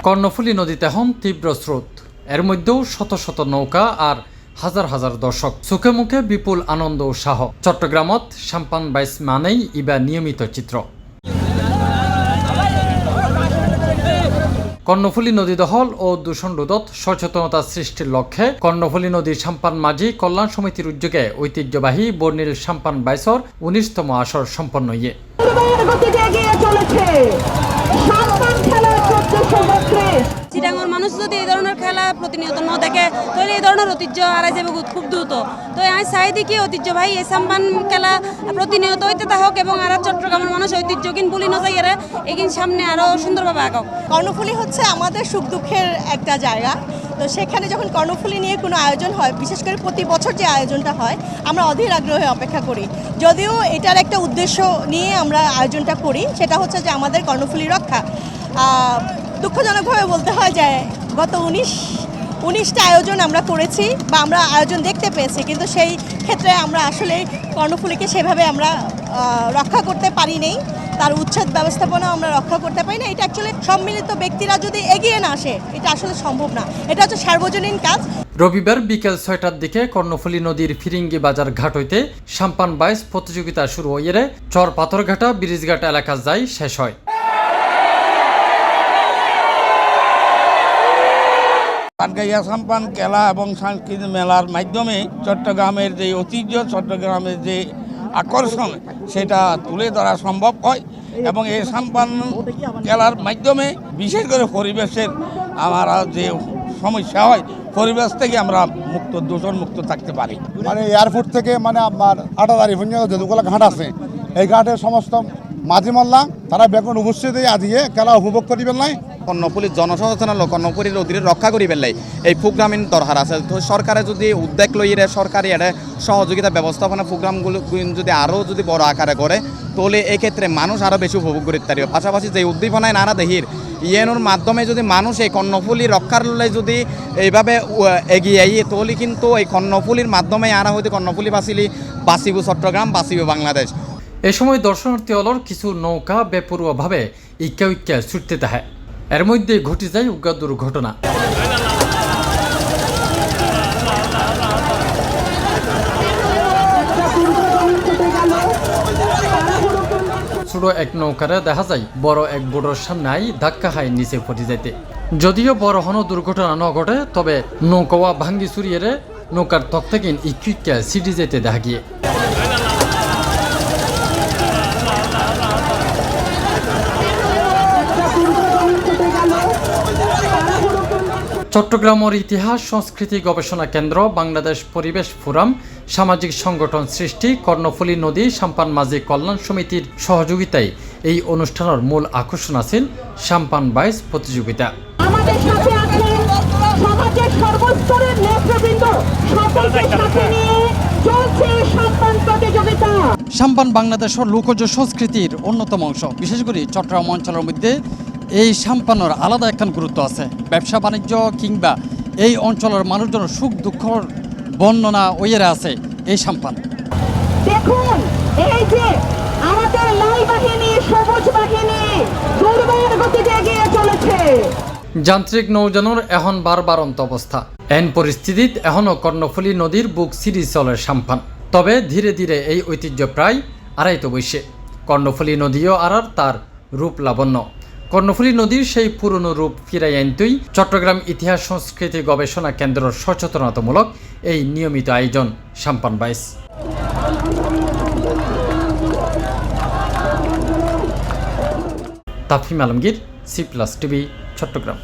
কর্ণফুলী নদীতে এখন তীব্র স্রোত, এর মধ্যেও শত শত নৌকা আর হাজার হাজার দর্শক, চোখে মুখে বিপুল আনন্দ উৎসাহ। চট্টগ্রামত সাম্পান বাইচ মানেই ইবা নিয়মিত চিত্র। কর্ণফুলী নদী দখল ও দূষণ রোধত সচেতনতা সৃষ্টির লক্ষ্যে কর্ণফুলী নদীর সাম্পান মাঝি কল্যাণ সমিতির উদ্যোগে ঐতিহ্যবাহী বর্ণিল সাম্পান বাইচর 19তম আসর সম্পন্ন ইয়ে। চিটাঙ্গর মানুষ যদি এই ধরনের খেলা প্রতিনিয়ত ন দেখে তাহলে এই ধরনের ঐতিহ্য হারাই যাবে খুব দ্রুত। তো আমি চাই দেখি ঐতিহ্যবাহী এই সাম্পান খেলা প্রতিনিয়ত হইতে থাকুক এবং আর চট্টগ্রামের মানুষ ঐতিহ্য কিন ভুলি না যাই এগিন সামনে আরো সুন্দরভাবে আগাও। কর্ণফুলী হচ্ছে আমাদের সুখ দুঃখের একটা জায়গা। তো সেখানে যখন কর্ণফুলী নিয়ে কোনো আয়োজন হয়, বিশেষ করে প্রতি বছর যে আয়োজনটা হয়, আমরা অধীর আগ্রহে অপেক্ষা করি। যদিও এটার একটা উদ্দেশ্য নিয়ে আমরা আয়োজনটা করি, সেটা হচ্ছে যে আমাদের কর্ণফুলী রক্ষা। দুঃখজনকভাবে বলতে হয় যে গত 19টা আয়োজন আমরা করেছি বা আমরা আয়োজন দেখতে পেয়েছি, কিন্তু সেই ক্ষেত্রে আমরা আসলে কর্ণফুলীকে সেভাবে আমরা রক্ষা করতে পারি নাই, তার উচ্ছেদ ব্যবস্থাপনা আমরা রক্ষা করতে পারি না। এটা অ্যাকচুয়ালি সম্মিলিত ব্যক্তিরা যদি এগিয়ে না আসে এটা আসলে সম্ভব না, এটা হচ্ছে সার্বজনীন কাজ। রবিবার বিকেল 6টার দিকে কর্ণফুলী নদীর ফিরিঙ্গি বাজার ঘাট হইতে সাম্পান বাইচ প্রতিযোগিতা শুরু হইয়ে চর পাথরঘাটা ব্রিজঘাট এলাকা যাই শেষ হয়। পাটগাইয়া সাম্পান খেলা এবং সাংস্কৃতিক মেলার মাধ্যমে চট্টগ্রামের যে ঐতিহ্য, চট্টগ্রামের যে আকর্ষণ সেটা তুলে ধরা সম্ভব হয় এবং এই সাম্পান খেলার মাধ্যমে বিশেষ করে পরিবেশের আমরা যে সমস্যা হয় পরিবেশ থেকে আমরা দূষণ মুক্ত থাকতে পারি। মানে এয়ারপোর্ট থেকে মানে আপনার আটাদারি পর্যন্ত যেগুলো ঘাট আছে এই ঘাটের সমস্ত মাঝি মাল্লা তারা বেগুন উপস্থিত আদিয়ে খেলা উপভোগ করিবেন নাই। কর্ণফুলীর জনসচেতন লোক কর্ণফুলীর অধীরে রক্ষা করিবেন লাই এই প্রোগ্রামিং দরকার আছে। তো সরকারে যদি উদ্যোগ লইয়ে সরকারি এটা সহযোগিতা ব্যবস্থাপনা প্রোগ্রামগুলো যদি আরও যদি বড় আকারে করে তাহলে এক্ষেত্রে মানুষ আরও বেশি উপভোগ করতে পারবে। পাশাপাশি যে উদ্দীপনায় নানা দেহির ইয়েনোর মাধ্যমে যদি মানুষ এই কর্ণফুলী রক্ষার লাই যদি এইভাবে এগিয়ে আইয়ে তাহলে কিন্তু এই কর্ণফুলীর মাধ্যমে আনা হইতে কর্ণফুলী বাঁচিব চট্টগ্রাম, বাঁচিব বাংলাদেশ। এ সময় দর্শনার্থী অলর কিছু নৌকা বেপরোয়াভাবে ইক্কা ইক্কা ছুটতে থাকে, এর মধ্যে ঘটে যায় উগ্র দুর্ঘটনা। ছোট এক নৌকারে দেখা যায় বড় এক বোটের সামনে ধাক্কা খায় নিচে পড়ে যাইতে। যদিও বড় হন দুর্ঘটনা ন ঘটে, তবে নৌকা ভাঙ্গি চুরিয়ে নৌকার তক থেকে ইক্কা ইক্কা ছিটে যেতে দেখা গিয়ে। চট্টগ্রামের ইতিহাস সংস্কৃতি গবেষণা কেন্দ্র, বাংলাদেশ পরিবেশ ফোরাম, সামাজিক সংগঠন সৃষ্টি, কর্ণফুলী নদী সাম্পান মাঝি কল্যাণ সমিতির সহযোগিতায় এই অনুষ্ঠানের মূল আকর্ষণ আছে সাম্পান বাইচ প্রতিযোগিতা। সাম্পান বাংলাদেশের লোকজ সংস্কৃতির অন্যতম অংশ। বিশেষ করে চট্টগ্রাম অঞ্চলের মধ্যে এই সাম্পানের আলাদা একখান গুরুত্ব আছে। ব্যবসা বাণিজ্য কিংবা এই অঞ্চলের মানুষজনের সুখ দুঃখর বর্ণনা ওইয়েরা আছে এই সাম্পান। দেখুন এই যে আমাদের লাল বাহিনী, সবুজ বাহিনী দুর্বার গতিতে এগিয়ে চলেছে। যান্ত্রিক নৌযানের এখন বারবারন্ত অবস্থা। এন পরিস্থিতিত এখনও কর্ণফুলী নদীর বুক সিরি চলে সাম্পান। তবে ধীরে ধীরে এই ঐতিহ্য প্রায় আড়াইতে বৈশে। কর্ণফুলী নদীও আর তার রূপ লাবণ্য। কর্ণফুলী নদীর সেই পুরনো রূপ ফিরাই আনতেই চট্টগ্রাম ইতিহাস সংস্কৃতি গবেষণা কেন্দ্রের সচেতনতামূলক এই নিয়মিত আয়োজন সাম্পান বাইচ। তাফহিম আলমগীর, C+ TV, চট্টগ্রাম।